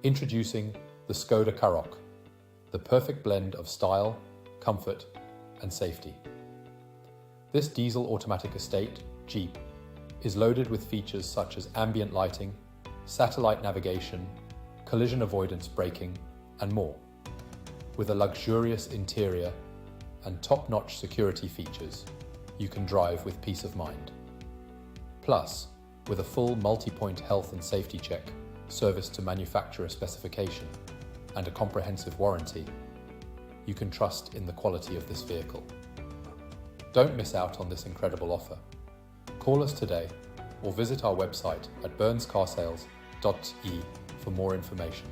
Introducing the Skoda Karoq, the perfect blend of style, comfort, and safety. This diesel automatic estate Jeep is loaded with features such as ambient lighting, satellite navigation, collision avoidance braking, and more. With a luxurious interior and top-notch security features, you can drive with peace of mind. Plus, with a full multi-point health and safety check, serviced to manufacturer specification, and a comprehensive warranty, you can trust in the quality of this vehicle. Don't miss out on this incredible offer. Call us today or visit our website at burnscarsales.e for more information.